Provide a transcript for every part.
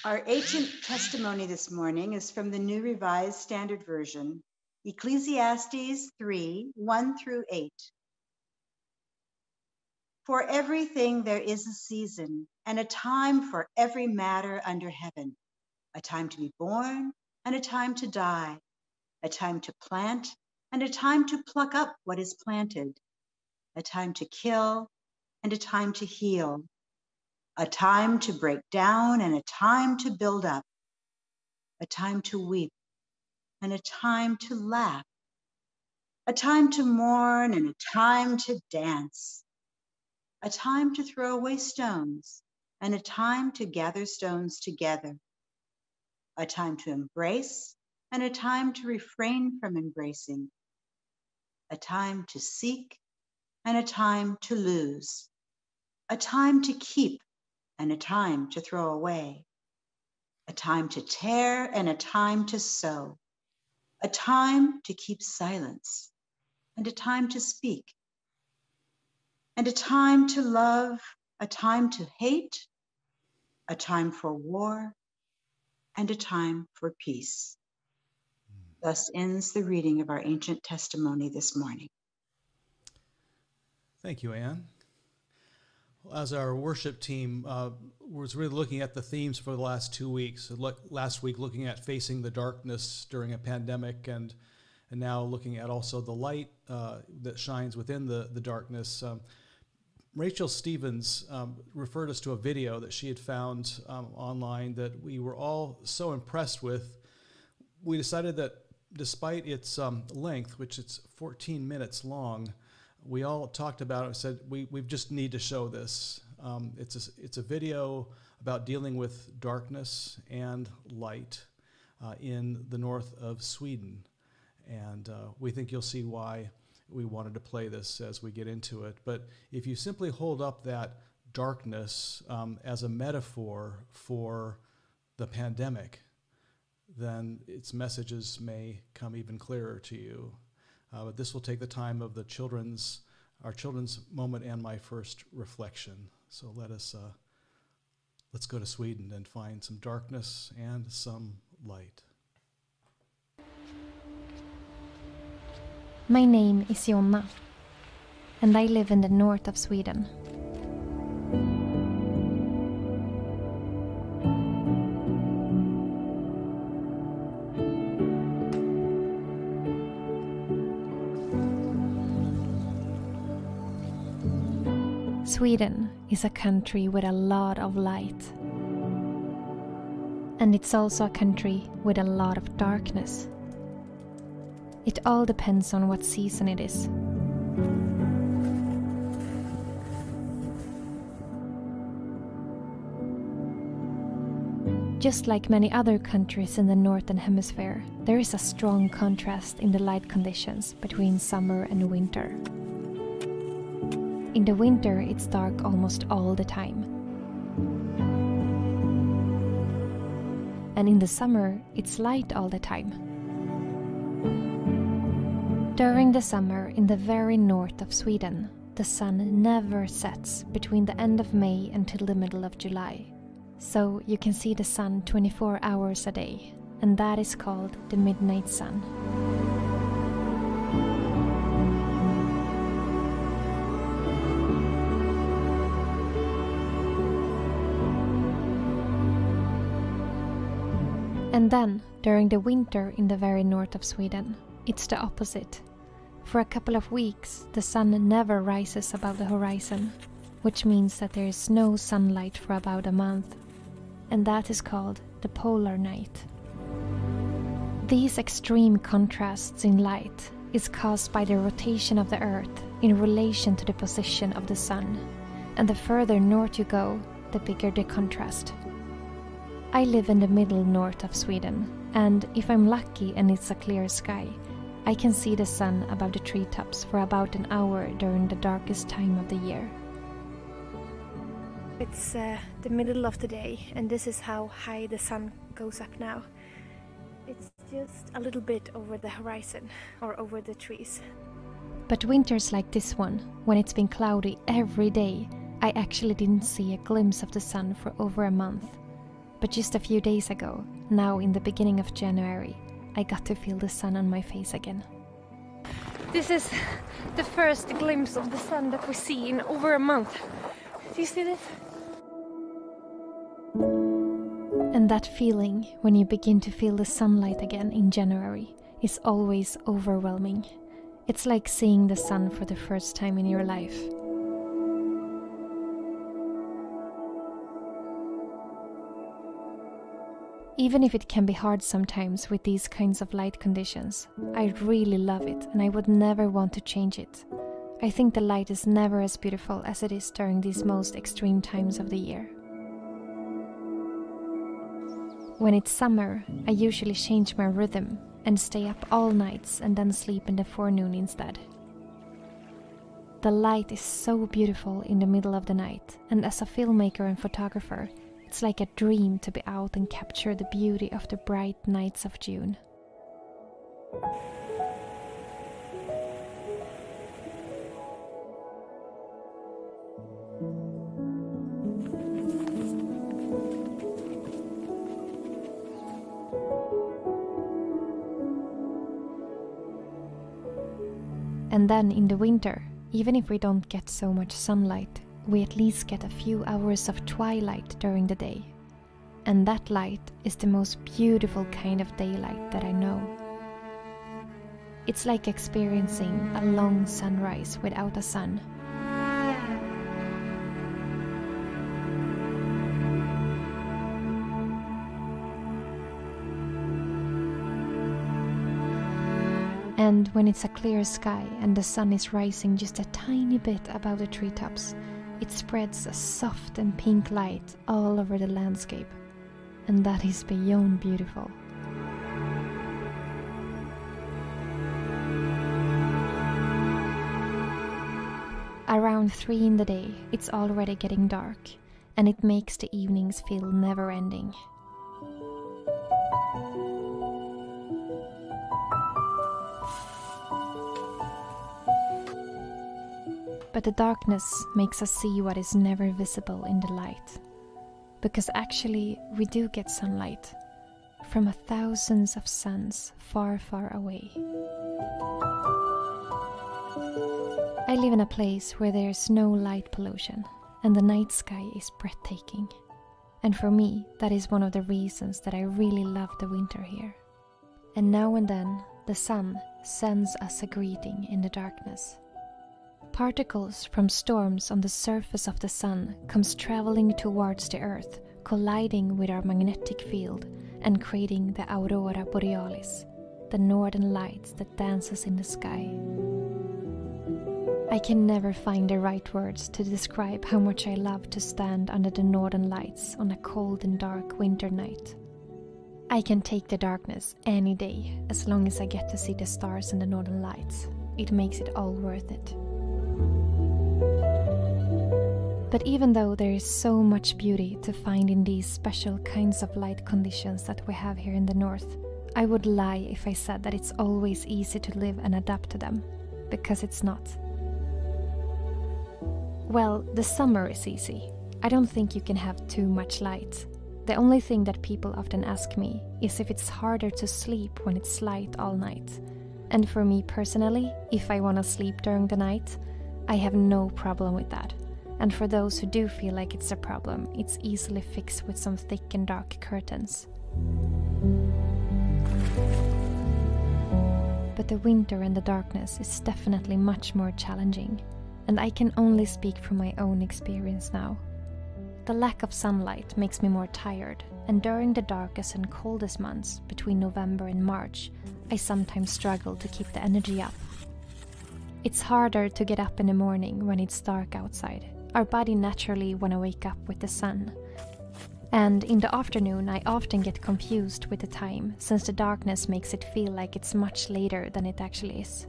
Our ancient testimony this morning is from the New Revised Standard Version, Ecclesiastes 3, 1 through 8. For everything there is a season, and a time for every matter under heaven, a time to be born and a time to die, a time to plant and a time to pluck up what is planted, a time to kill and a time to heal, a time to break down and a time to build up, a time to weep and a time to laugh, a time to mourn and a time to dance, a time to throw away stones and a time to gather stones together, a time to embrace and a time to refrain from embracing, a time to seek and a time to lose, a time to keep and a time to throw away, a time to tear and a time to sow, a time to keep silence and a time to speak, and a time to love, a time to hate, a time for war, and a time for peace. Thus ends the reading of our ancient testimony this morning. Thank you, Anne. As our worship team was really looking at the themes for the last 2 weeks, last week looking at facing the darkness during a pandemic, and now looking at also the light that shines within the darkness. Rachel Stevens referred us to a video that she had found online that we were all so impressed with. We decided that despite its length, which it's 14 minutes long, we all talked about it and said, we just need to show this. It's a video about dealing with darkness and light in the north of Sweden. And we think you'll see why we wanted to play this as we get into it. But if you simply hold up that darkness as a metaphor for the pandemic, then its messages may come even clearer to you. But this will take the time of our children's moment and my first reflection. So let's go to Sweden and find some darkness and some light. My name is Jonna, and I live in the north of Sweden. Sweden is a country with a lot of light. And it's also a country with a lot of darkness. It all depends on what season it is. Just like many other countries in the Northern Hemisphere, there is a strong contrast in the light conditions between summer and winter. In the winter, it's dark almost all the time. And in the summer, it's light all the time. During the summer, in the very north of Sweden, the sun never sets between the end of May until the middle of July. So you can see the sun 24 hours a day, and that is called the midnight sun. And then, during the winter in the very north of Sweden, it's the opposite. For a couple of weeks, the sun never rises above the horizon, which means that there is no sunlight for about a month, and that is called the polar night. These extreme contrasts in light is caused by the rotation of the Earth in relation to the position of the sun, and the further north you go, the bigger the contrast. I live in the middle north of Sweden, and if I'm lucky and it's a clear sky, I can see the sun above the treetops for about an hour during the darkest time of the year. It's the middle of the day, and this is how high the sun goes up now. It's just a little bit over the horizon, or over the trees. But winters like this one, when it's been cloudy every day, I actually didn't see a glimpse of the sun for over a month. But just a few days ago, now in the beginning of January, I got to feel the sun on my face again. This is the first glimpse of the sun that we see in over a month. Do you see this? And that feeling when you begin to feel the sunlight again in January is always overwhelming. It's like seeing the sun for the first time in your life. Even if it can be hard sometimes with these kinds of light conditions, I really love it and I would never want to change it. I think the light is never as beautiful as it is during these most extreme times of the year. When it's summer, I usually change my rhythm and stay up all nights and then sleep in the forenoon instead. The light is so beautiful in the middle of the night, and as a filmmaker and photographer, it's like a dream to be out and capture the beauty of the bright nights of June. And then in the winter, even if we don't get so much sunlight, we at least get a few hours of twilight during the day. And that light is the most beautiful kind of daylight that I know. It's like experiencing a long sunrise without a sun. And when it's a clear sky and the sun is rising just a tiny bit above the treetops, it spreads a soft and pink light all over the landscape. And that is beyond beautiful. Around 3 in the day, it's already getting dark, and it makes the evenings feel never-ending. But the darkness makes us see what is never visible in the light. Because actually, we do get sunlight from thousands of suns far, far away. I live in a place where there's no light pollution, and the night sky is breathtaking. And for me, that is one of the reasons that I really love the winter here. And now and then, the sun sends us a greeting in the darkness. Particles from storms on the surface of the sun comes traveling towards the earth, colliding with our magnetic field and creating the aurora borealis, the northern lights that dances in the sky. I can never find the right words to describe how much I love to stand under the northern lights on a cold and dark winter night. I can take the darkness any day as long as I get to see the stars and the northern lights. It makes it all worth it. But even though there is so much beauty to find in these special kinds of light conditions that we have here in the north, I would lie if I said that it's always easy to live and adapt to them, because it's not. Well, the summer is easy. I don't think you can have too much light. The only thing that people often ask me is if it's harder to sleep when it's light all night. And for me personally, if I want to sleep during the night, I have no problem with that. And for those who do feel like it's a problem, it's easily fixed with some thick and dark curtains. But the winter and the darkness is definitely much more challenging, and I can only speak from my own experience now. The lack of sunlight makes me more tired, and during the darkest and coldest months, between November and March, I sometimes struggle to keep the energy up. It's harder to get up in the morning when it's dark outside. Our body naturally want to wake up with the sun. And in the afternoon, I often get confused with the time, since the darkness makes it feel like it's much later than it actually is.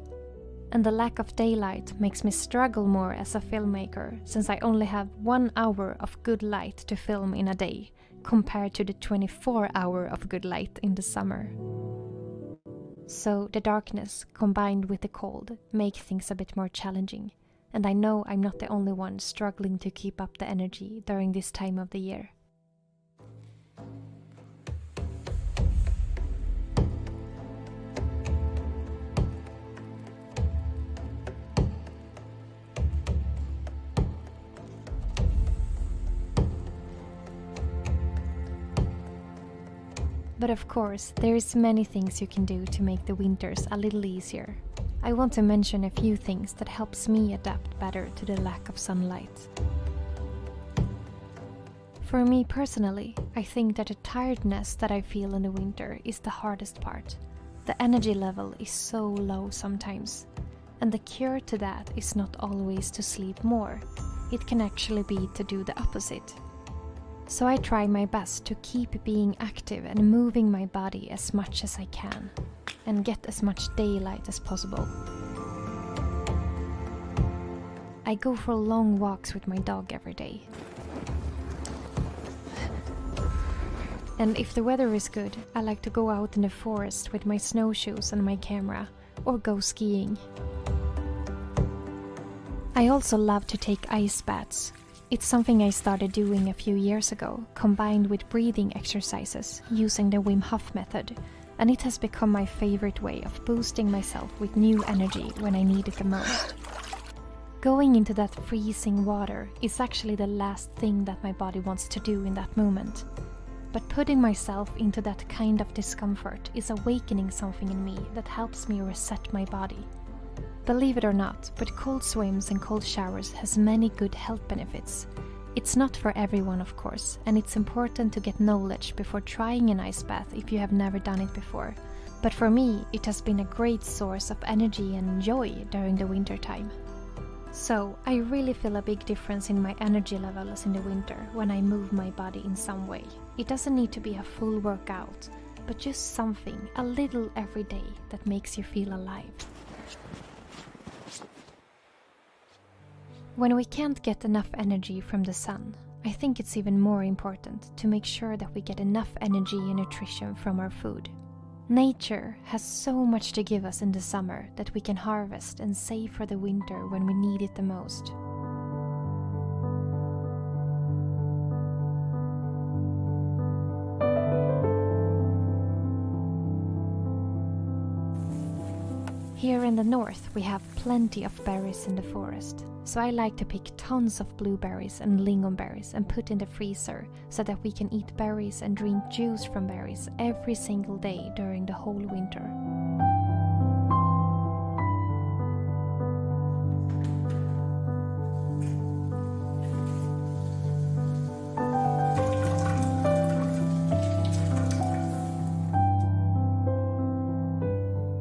And the lack of daylight makes me struggle more as a filmmaker, since I only have 1 hour of good light to film in a day, compared to the 24-hour of good light in the summer. So the darkness, combined with the cold, make things a bit more challenging. And I know I'm not the only one struggling to keep up the energy during this time of the year. But of course, there is many things you can do to make the winters a little easier. I want to mention a few things that helps me adapt better to the lack of sunlight. For me personally, I think that the tiredness that I feel in the winter is the hardest part. The energy level is so low sometimes, and the cure to that is not always to sleep more. It can actually be to do the opposite. So I try my best to keep being active and moving my body as much as I can, and get as much daylight as possible. I go for long walks with my dog every day. And if the weather is good, I like to go out in the forest with my snowshoes and my camera, or go skiing. I also love to take ice baths. It's something I started doing a few years ago, combined with breathing exercises, using the Wim Hof method, and it has become my favorite way of boosting myself with new energy when I need it the most. Going into that freezing water is actually the last thing that my body wants to do in that moment. But putting myself into that kind of discomfort is awakening something in me that helps me reset my body. Believe it or not, but cold swims and cold showers has many good health benefits. It's not for everyone, of course, and it's important to get knowledge before trying an ice bath if you have never done it before. But for me, it has been a great source of energy and joy during the winter time. So, I really feel a big difference in my energy levels in the winter when I move my body in some way. It doesn't need to be a full workout, but just something, a little every day, that makes you feel alive. When we can't get enough energy from the sun, I think it's even more important to make sure that we get enough energy and nutrition from our food. Nature has so much to give us in the summer that we can harvest and save for the winter when we need it the most. Here in the north we have plenty of berries in the forest, so I like to pick tons of blueberries and lingonberries and put in the freezer so that we can eat berries and drink juice from berries every single day during the whole winter.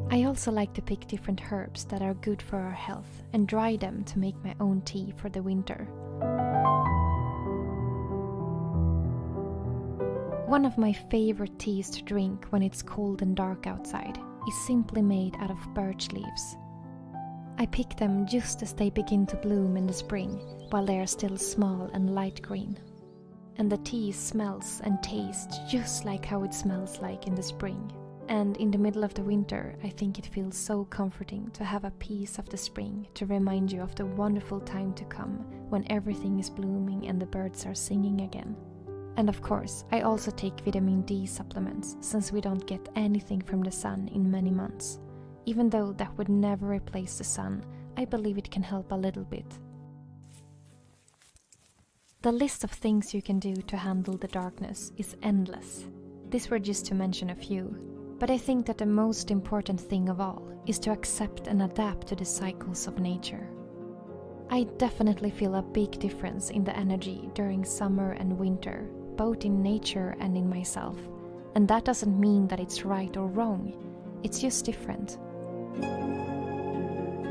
I also like to pick different herbs that are good for our health and dry them to make my own tea for the winter. One of my favorite teas to drink when it's cold and dark outside is simply made out of birch leaves. I pick them just as they begin to bloom in the spring, while they are still small and light green. And the tea smells and tastes just like how it smells like in the spring. And in the middle of the winter, I think it feels so comforting to have a piece of the spring to remind you of the wonderful time to come when everything is blooming and the birds are singing again. And of course, I also take vitamin D supplements since we don't get anything from the sun in many months. Even though that would never replace the sun, I believe it can help a little bit. The list of things you can do to handle the darkness is endless. These were just to mention a few. But I think that the most important thing of all is to accept and adapt to the cycles of nature. I definitely feel a big difference in the energy during summer and winter, both in nature and in myself. And that doesn't mean that it's right or wrong, it's just different.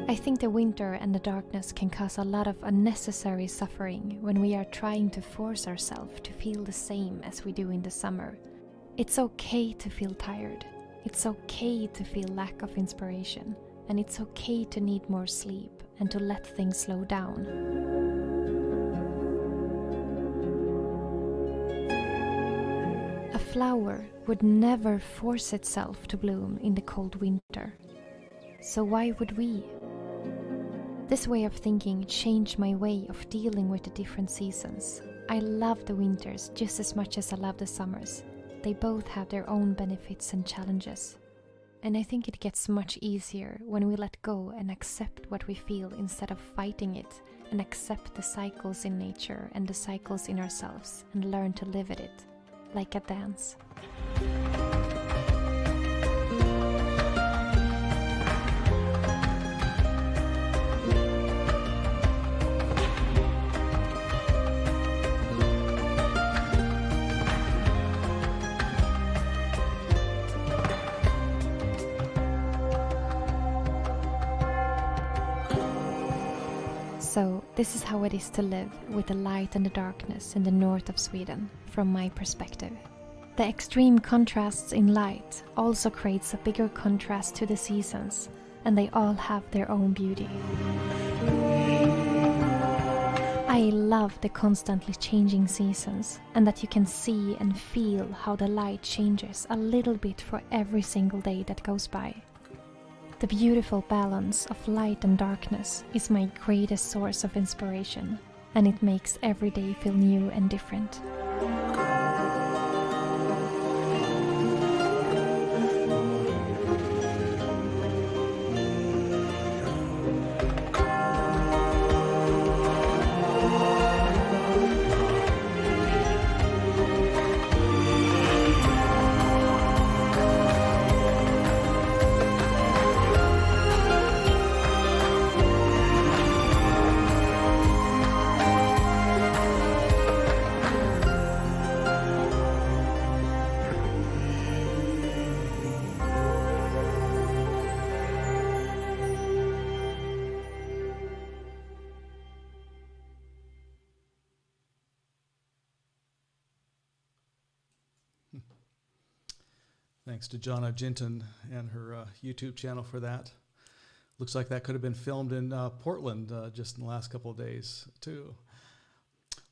I think the winter and the darkness can cause a lot of unnecessary suffering when we are trying to force ourselves to feel the same as we do in the summer. It's okay to feel tired. It's okay to feel lack of inspiration, and it's okay to need more sleep and to let things slow down. A flower would never force itself to bloom in the cold winter. So why would we? This way of thinking changed my way of dealing with the different seasons. I love the winters just as much as I love the summers. They both have their own benefits and challenges. And I think it gets much easier when we let go and accept what we feel instead of fighting it, and accept the cycles in nature and the cycles in ourselves and learn to live with it, like a dance. This is how it is to live with the light and the darkness in the north of Sweden, from my perspective. The extreme contrasts in light also creates a bigger contrast to the seasons, and they all have their own beauty. I love the constantly changing seasons, and that you can see and feel how the light changes a little bit for every single day that goes by. The beautiful balance of light and darkness is my greatest source of inspiration, and it makes every day feel new and different. Thanks to Jonna Jinton and her YouTube channel for that. Looks like that could have been filmed in Portland just in the last couple of days, too.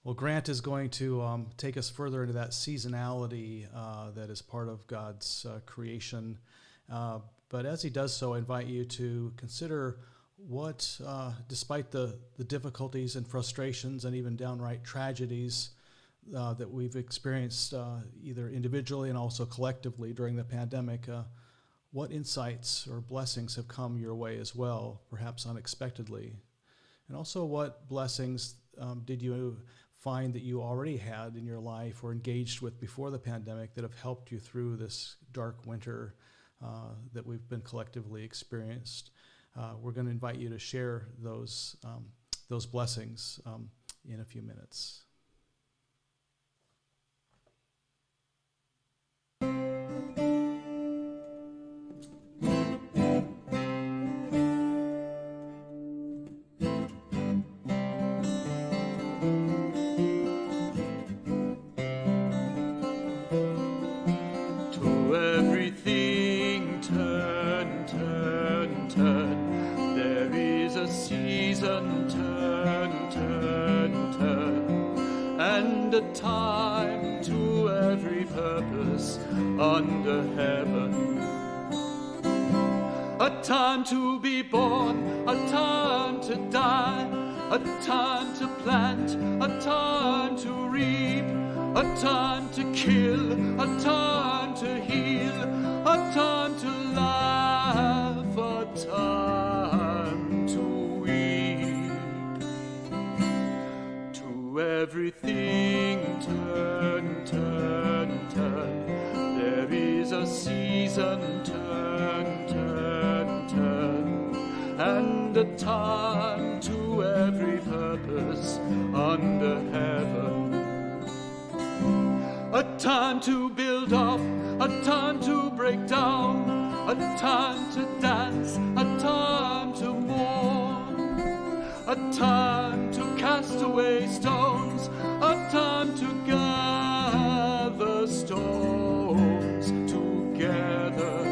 Well, Grant is going to take us further into that seasonality that is part of God's creation. But as he does so, I invite you to consider what, despite the difficulties and frustrations and even downright tragedies that we've experienced either individually and also collectively during the pandemic, what insights or blessings have come your way as well, perhaps unexpectedly? And also what blessings did you find that you already had in your life or engaged with before the pandemic that have helped you through this dark winter that we've been collectively experienced? We're going to invite you to share those blessings in a few minutes. A time to every purpose under heaven. A time to be born, a time to die, a time to plant, a time to reap, a time to kill, a time to heal, a time to laugh, a time to weep. To everything turn, turn, turn. There is a season, turn, turn, turn. And a time to every purpose under heaven. A time to build up, a time to break down, a time to dance, a time to mourn, a time to cast away stones, a time to gather stones together.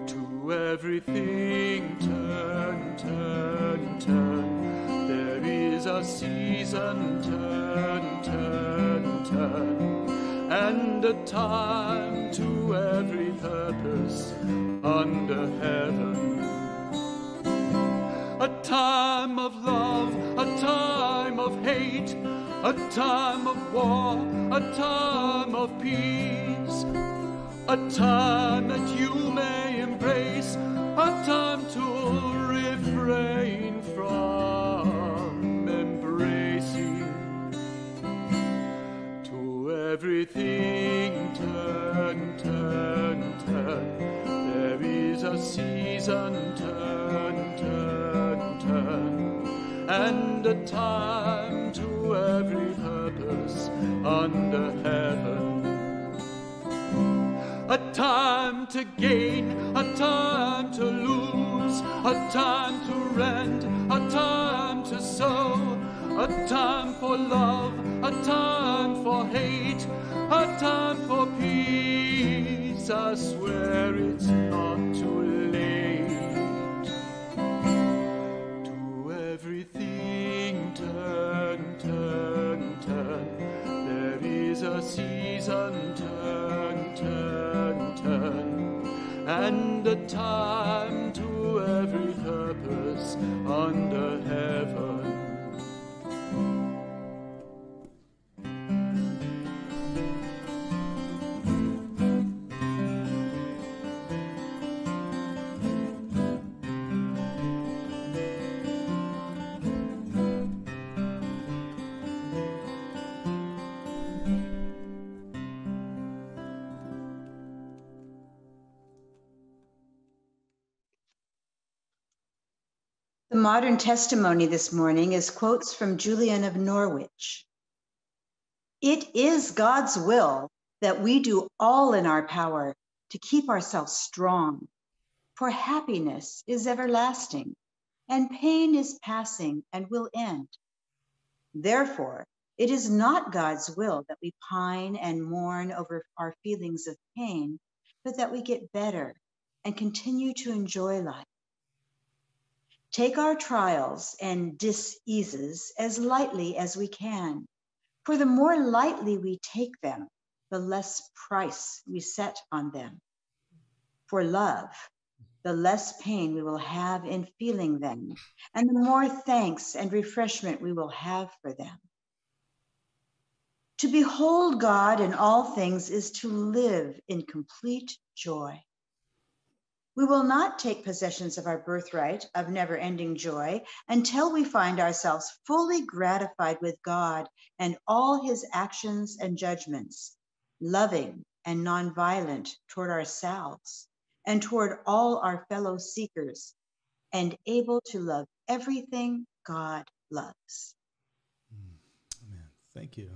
To everything turn, turn, turn. There is a season, turn, turn, turn. And a time to every purpose under heaven. A time of love, a time of hate, a time of war, a time of peace, a time that you may embrace, a time to refrain from embracing. To everything turn, turn, turn. There is a season, turn, turn, turn. And a time to every purpose under heaven. A time to gain, a time to lose, a time to rend, a time to sow, a time for love, a time for hate, a time for peace. I swear it's not too late. To everything turn, turn, turn. There is a season, turn, turn, turn, and a time to every purpose under heaven. The modern testimony this morning is quotes from Julian of Norwich. It is God's will that we do all in our power to keep ourselves strong, for happiness is everlasting, and pain is passing and will end. Therefore, it is not God's will that we pine and mourn over our feelings of pain, but that we get better and continue to enjoy life. Take our trials and diseases as lightly as we can, for the more lightly we take them, the less price we set on them. For love, the less pain we will have in feeling them, and the more thanks and refreshment we will have for them. To behold God in all things is to live in complete joy. We will not take possessions of our birthright of never-ending joy until we find ourselves fully gratified with God and all his actions and judgments, loving and nonviolent toward ourselves and toward all our fellow seekers, and able to love everything God loves. Amen. Thank you.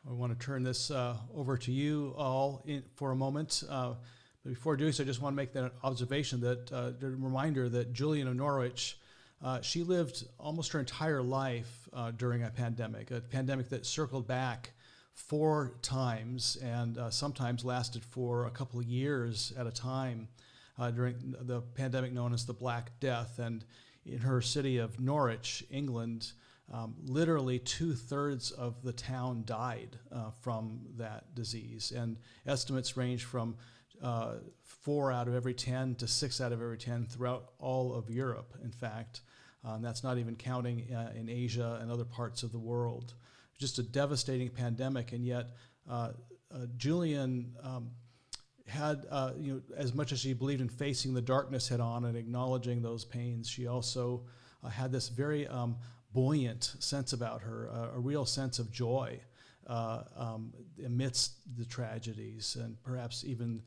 I want to turn this over to you all for a moment. But before doing so, I just want to make that observation that the reminder that Julian of Norwich, she lived almost her entire life during a pandemic that circled back 4 times and sometimes lasted for a couple of years at a time during the pandemic known as the Black Death. And in her city of Norwich, England, literally 2/3 of the town died from that disease. And estimates range from 4 out of every 10 to 6 out of every 10 throughout all of Europe, in fact. That's not even counting in Asia and other parts of the world. Just a devastating pandemic, and yet Julian had, as much as she believed in facing the darkness head on and acknowledging those pains, she also had this very buoyant sense about her, a real sense of joy amidst the tragedies, and perhaps even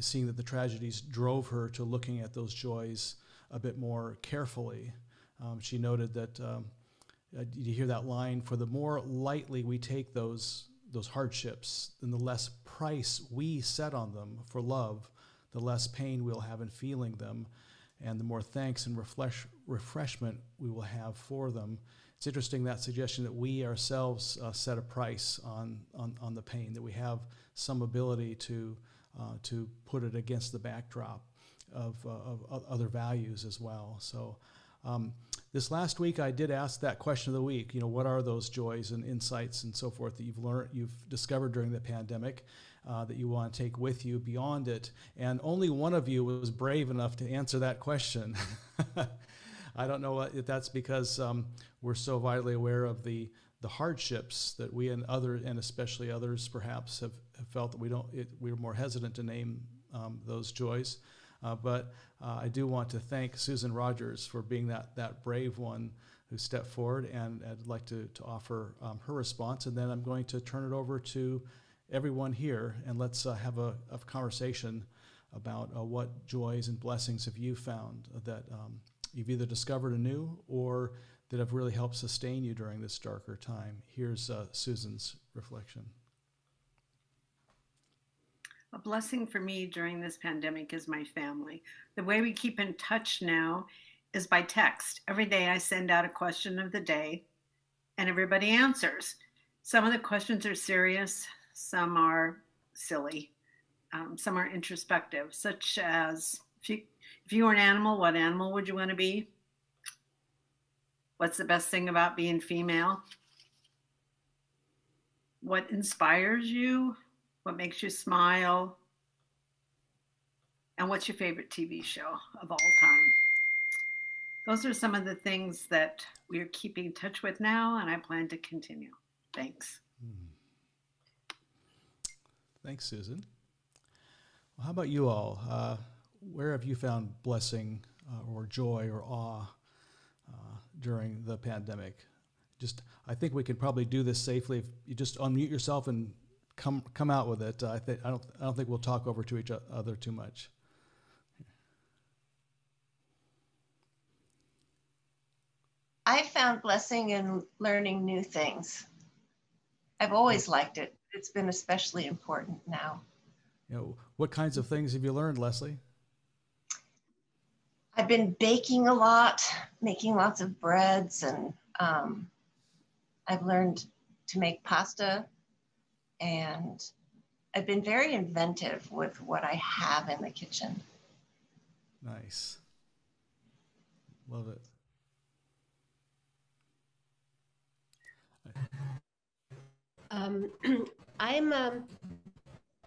seeing that the tragedies drove her to looking at those joys a bit more carefully. She noted that, you hear that line, for the more lightly we take those hardships, then the less price we set on them for love, the less pain we'll have in feeling them, and the more thanks and refreshment we will have for them. It's interesting, that suggestion that we ourselves set a price on the pain, that we have some ability to put it against the backdrop of other values as well. So this last week I did ask that question of the week, what are those joys and insights and so forth that you've discovered during the pandemic that you want to take with you beyond it? And only one of you was brave enough to answer that question. I don't know if that's because we're so vitally aware of the hardships that we and especially others perhaps have felt that we're more hesitant to name those joys. But I do want to thank Susan Rogers for being that brave one who stepped forward, and I'd like to offer her response, and then I'm going to turn it over to everyone here, and let's have a conversation about what joys and blessings have you found that you've either discovered anew or that have really helped sustain you during this darker time. Here's Susan's reflection. A blessing for me during this pandemic is my family. The way we keep in touch now is by text. Every day I send out a question of the day and everybody answers. Some of the questions are serious, some are silly, some are introspective, such as if you were an animal, what animal would you want to be? What's the best thing about being female? What inspires you? What makes you smile? And what's your favorite TV show of all time? Those are some of the things that we're keeping in touch with now, and I plan to continue. Thanks. Thanks, Susan. Well, how about you all? Where have you found blessing or joy or awe during the pandemic? I think we can probably do this safely if you just unmute yourself and come out with it. I don't think we'll talk over to each other too much. I found blessing in learning new things. I've always liked it. It's been especially important now. What kinds of things have you learned, Leslie? I've been baking a lot, making lots of breads, and I've learned to make pasta, and I've been very inventive with what I have in the kitchen. Nice. Love it. I'm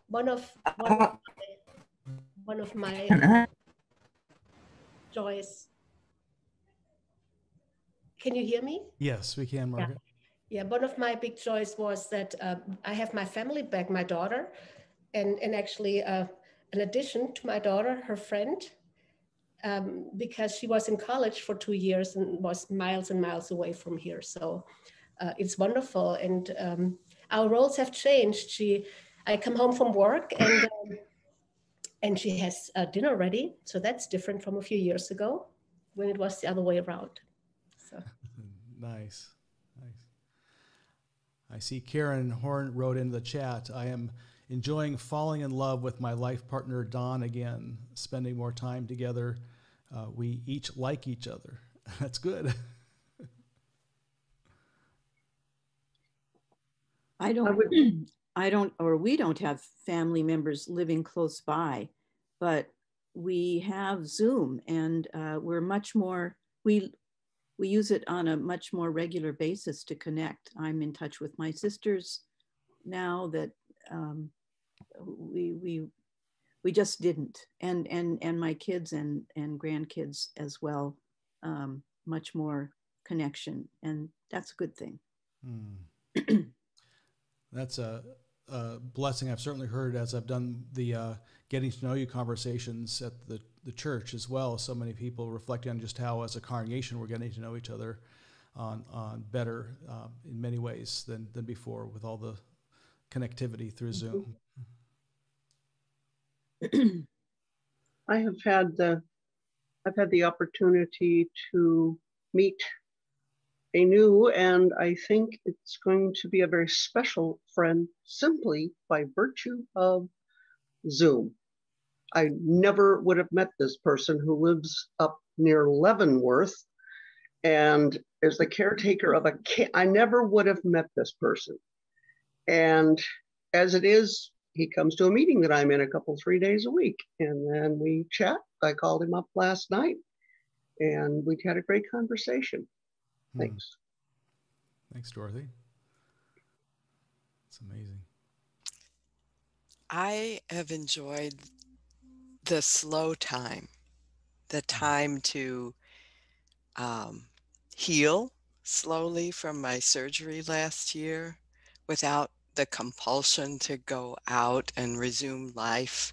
one of my joys. Can you hear me? Yes, we can, Margaret. Yeah, one of my big joys was that I have my family back, my daughter, and actually in addition to my daughter, her friend, because she was in college for 2 years and was miles and miles away from here. So it's wonderful. And our roles have changed. I come home from work and she has dinner ready. So that's different from a few years ago when it was the other way around. So. Nice. I see Karen Horn wrote in the chat, I am enjoying falling in love with my life partner, Don, again, spending more time together. We each like each other. That's good. We don't have family members living close by, but we have Zoom, and we're much more, we use it on a much more regular basis to connect. I'm in touch with my sisters now that we just didn't, and my kids and grandkids as well. Much more connection, and that's a good thing. That's a blessing. I've certainly heard as I've done the getting to know you conversations at the church as well. So many people reflecting on just how as a congregation we're getting to know each other on better in many ways than before with all the connectivity through Zoom. I've had the opportunity to meet a new, and I think it's going to be a very special friend simply by virtue of Zoom. I never would have met this person who lives up near Leavenworth and is the caretaker of a camp. I never would have met this person. And as it is, he comes to a meeting that I'm in 3 days a week, and then we chat. I called him up last night and we had a great conversation. Thanks. Thanks, Dorothy. It's amazing. I have enjoyed the slow time, the time to heal slowly from my surgery last year without the compulsion to go out and resume life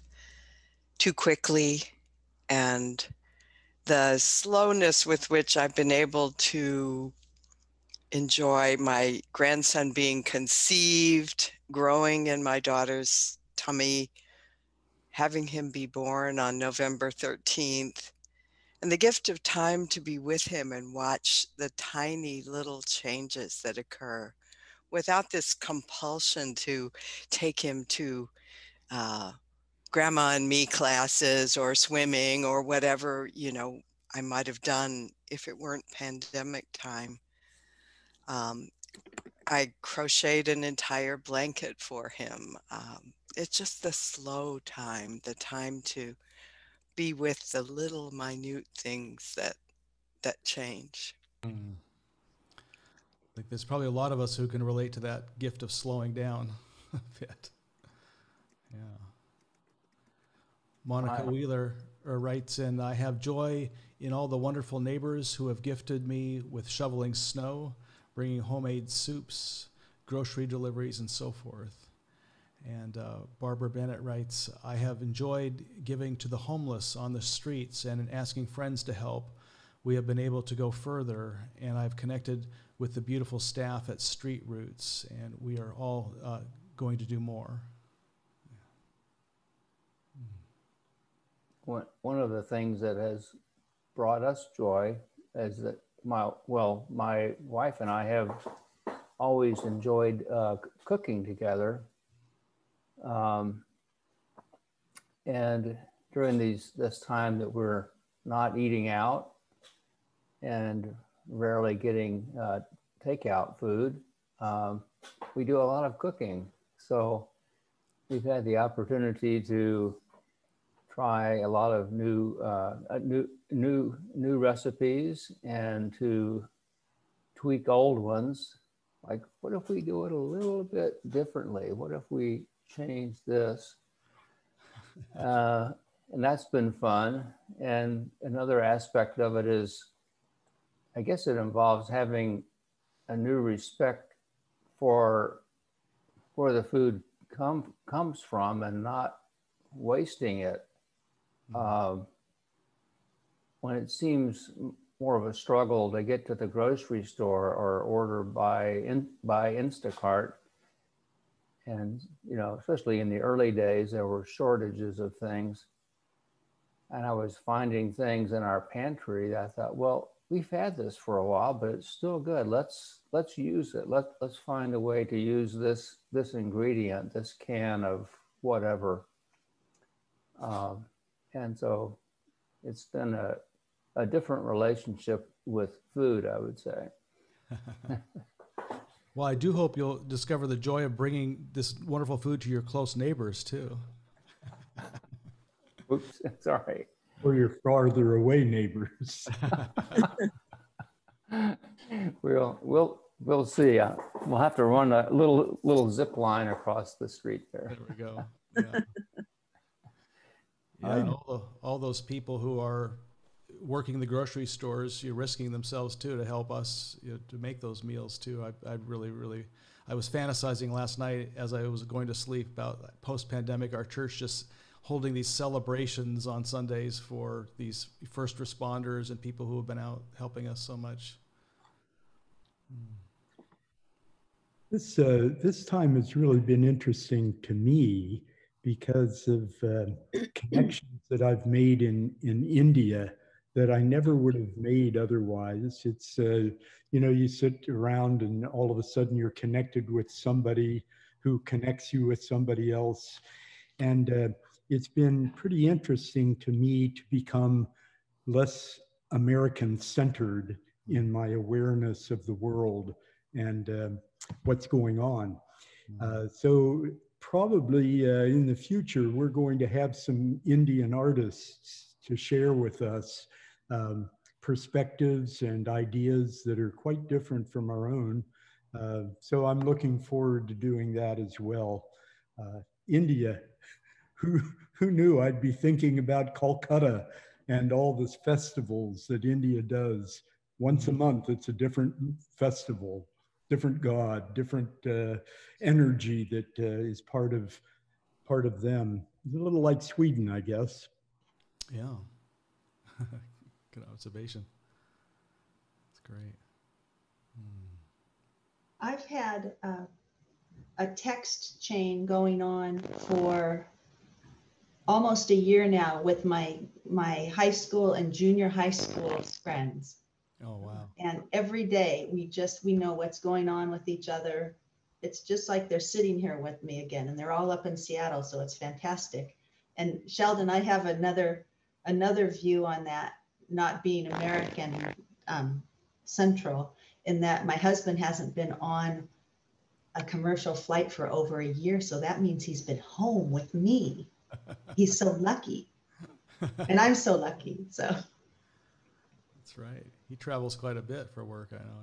too quickly, and the slowness with which I've been able to enjoy my grandson being conceived, growing in my daughter's tummy, having him be born on November 13th, and the gift of time to be with him and watch the tiny little changes that occur without this compulsion to take him to grandma and me classes or swimming or whatever, I might have done if it weren't pandemic time. I crocheted an entire blanket for him. It's just the slow time, the time to be with the little minute things that change. Mm. Like there's probably a lot of us who can relate to that gift of slowing down a bit. Yeah. Monica Wheeler writes in, I have joy in all the wonderful neighbors who have gifted me with shoveling snow, bringing homemade soups, grocery deliveries, and so forth. And Barbara Bennett writes, I have enjoyed giving to the homeless on the streets and in asking friends to help. We have been able to go further, and I've connected with the beautiful staff at Street Roots, and we are all going to do more. One of the things that has brought us joy is that my wife and I have always enjoyed cooking together. And during this time that we're not eating out and rarely getting takeout food, we do a lot of cooking. So we've had the opportunity to try a lot of new recipes and to tweak old ones. Like, what if we do it a little bit differently? What if we change this? And that's been fun. And another aspect of it is, I guess it involves having a new respect for where the food comes from and not wasting it. When it seems more of a struggle to get to the grocery store or order by Instacart, and especially in the early days, there were shortages of things, and I was finding things in our pantry that I thought, well, we've had this for a while, but it's still good. Let's use it. Let's find a way to use this ingredient, this can of whatever. And so it's been a different relationship with food, I would say. Well, I do hope you'll discover the joy of bringing this wonderful food to your close neighbors too. Oops, sorry. Or your farther away neighbors. We'll see. We'll have to run a little zip line across the street there. There we go. Yeah. Yeah, all those people who are working the grocery stores, you're risking themselves too to help us to make those meals too. I was fantasizing last night as I was going to sleep about post-pandemic, our church just holding these celebrations on Sundays for these first responders and people who have been out helping us so much. This time has really been interesting to me because of connections that I've made in India that I never would have made otherwise. It's, you sit around and all of a sudden you're connected with somebody who connects you with somebody else. And it's been pretty interesting to me to become less American-centered in my awareness of the world and what's going on. So probably in the future, we're going to have some Indian artists to share with us perspectives and ideas that are quite different from our own. So I'm looking forward to doing that as well. India, who knew I'd be thinking about Calcutta and all the festivals that India does. Once a month, it's a different festival, different god, different energy that is part of them. It's a little like Sweden, I guess. Yeah. Good observation. That's great. I've had a text chain going on for almost a year now with my high school and junior high school friends. Oh, wow. And every day we know what's going on with each other. It's just like they're sitting here with me again, and they're all up in Seattle, so it's fantastic. And Sheldon, I have another view on that. not being American central, in that my husband hasn't been on a commercial flight for over a year. So that means he's been home with me. He's so lucky. And I'm so lucky. So that's right. He travels quite a bit for work, I know.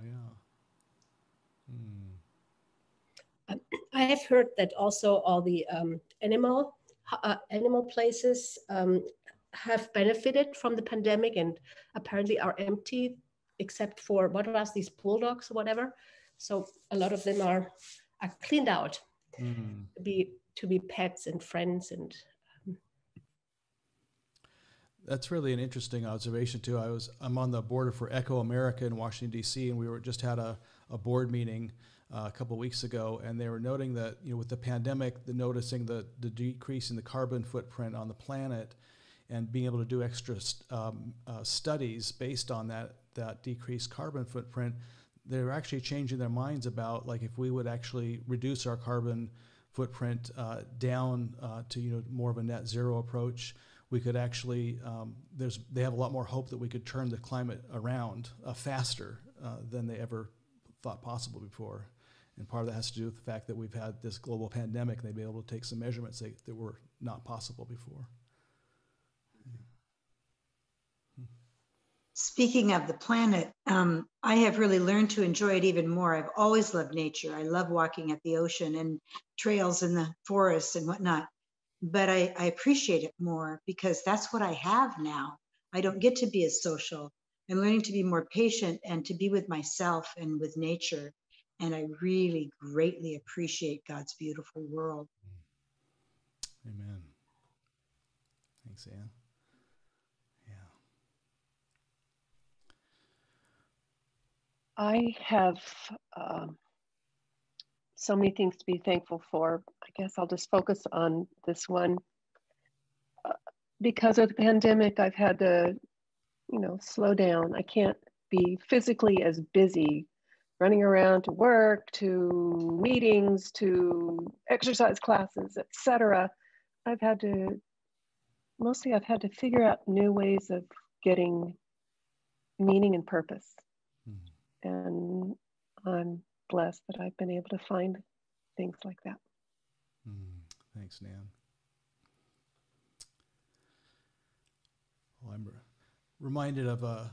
Yeah. I have heard that also all the animal places have benefited from the pandemic and apparently are empty, except for what was these bulldogs or whatever. So a lot of them are cleaned out to be pets and friends. And that's really an interesting observation too. I'm on the board for Echo America in Washington D.C., and we just had a board meeting a couple of weeks ago, and they were noting that, you know, with the pandemic, noticing the decrease in the carbon footprint on the planet, and being able to do extra studies based on that decreased carbon footprint, they're actually changing their minds about, like, if we would actually reduce our carbon footprint down to, you know, more of a net zero approach, we could actually, they have a lot more hope that we could turn the climate around faster than they ever thought possible before. And part of that has to do with the fact that we've had this global pandemic, and they've been able to take some measurements that were not possible before. Speaking of the planet, I have really learned to enjoy it even more. I've always loved nature. I love walking at the ocean and trails in the forests and whatnot. But I appreciate it more because that's what I have now. I don't get to be as social. I'm learning to be more patient and to be with myself and with nature. And I really greatly appreciate God's beautiful world. Amen. Thanks, Anne. Yeah. I have so many things to be thankful for. I guess I'll just focus on this one. Because of the pandemic, I've had to, you know, slow down. I can't be physically as busy running around to work, to meetings, to exercise classes, etc. I've had to figure out new ways of getting meaning and purpose. And I'm blessed that I've been able to find things like that. Thanks, Nan. Well, I'm reminded of a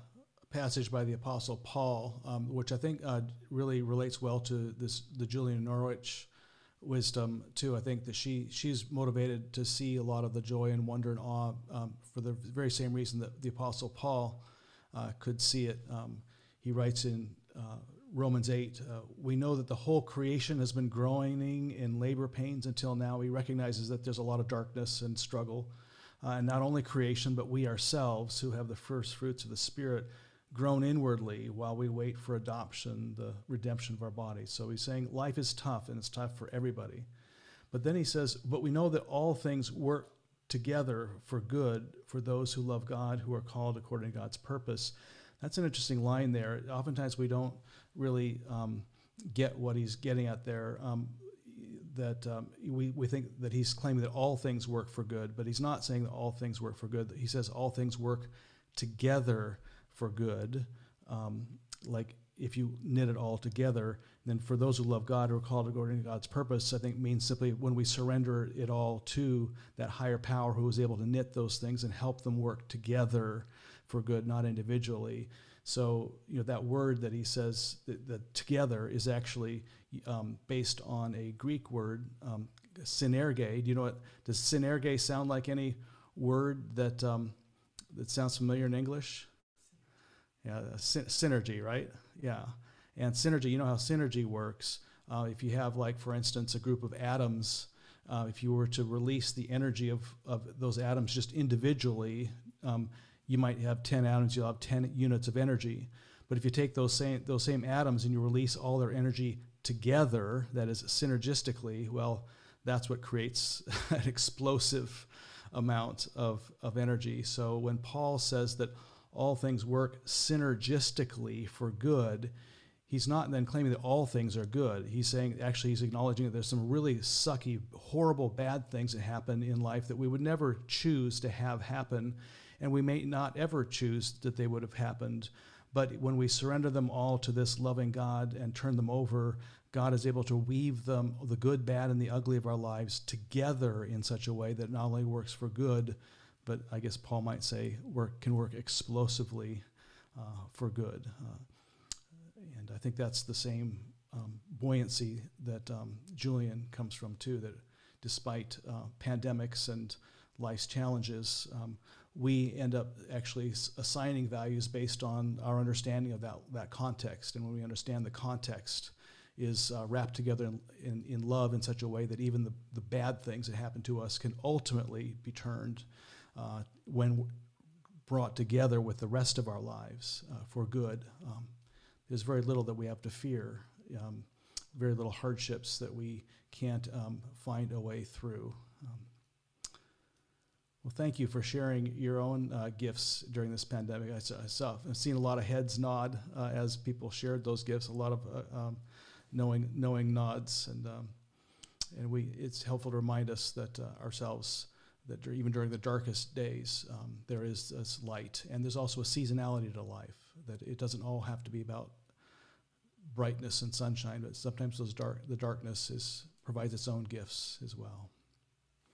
passage by the Apostle Paul, which I think really relates well to the Julian Norwich wisdom too. I think that she's motivated to see a lot of the joy and wonder and awe for the very same reason that the Apostle Paul could see it. He writes in Romans 8, we know that the whole creation has been groaning in labor pains until now. He recognizes that there's a lot of darkness and struggle. And not only creation, but we ourselves who have the first fruits of the Spirit groan inwardly while we wait for adoption, the redemption of our bodies. So he's saying life is tough, and it's tough for everybody. But then he says, but we know that all things work together for good for those who love God, who are called according to God's purpose. That's an interesting line there. Oftentimes we don't really get what he's getting at there. We think that he's claiming that all things work for good, but he's not saying that all things work for good. He says all things work together for good. Like if you knit it all together, then for those who love God, who are called according to God's purpose, I think means simply when we surrender it all to that higher power who is able to knit those things and help them work together for good, not individually. So, you know, that word that he says that together is actually based on a Greek word, synerge. Do you know what, does synerge sound like any word that sounds familiar in English? Yeah, synergy, right? Yeah. And synergy, you know how synergy works. If you have, like, for instance, a group of atoms, if you were to release the energy of those atoms just individually, you might have 10 atoms, you'll have 10 units of energy. But if you take those same atoms and you release all their energy together, that is synergistically, well, that's what creates an explosive amount of energy. So when Paul says that all things work synergistically for good, he's not then claiming that all things are good. He's saying, actually, he's acknowledging that there's some really sucky, horrible, bad things that happen in life that we would never choose to have happen. and we may not ever choose that they would have happened. But when we surrender them all to this loving God and turn them over, God is able to weave them, the good, bad, and the ugly of our lives together in such a way that not only works for good, but I guess Paul might say can work explosively for good. And I think that's the same buoyancy that Julian comes from too, that despite pandemics and life's challenges, we end up actually assigning values based on our understanding of that context. And when we understand the context is wrapped together in love in such a way that even the bad things that happen to us can ultimately be turned when brought together with the rest of our lives for good. There's very little that we have to fear, very little hardships that we can't find a way through. Well, thank you for sharing your own gifts during this pandemic. I've seen a lot of heads nod as people shared those gifts, a lot of knowing nods, and it's helpful to remind us that ourselves, that even during the darkest days, there is this light, and there's also a seasonality to life, that it doesn't all have to be about brightness and sunshine, but sometimes the darkness provides its own gifts as well.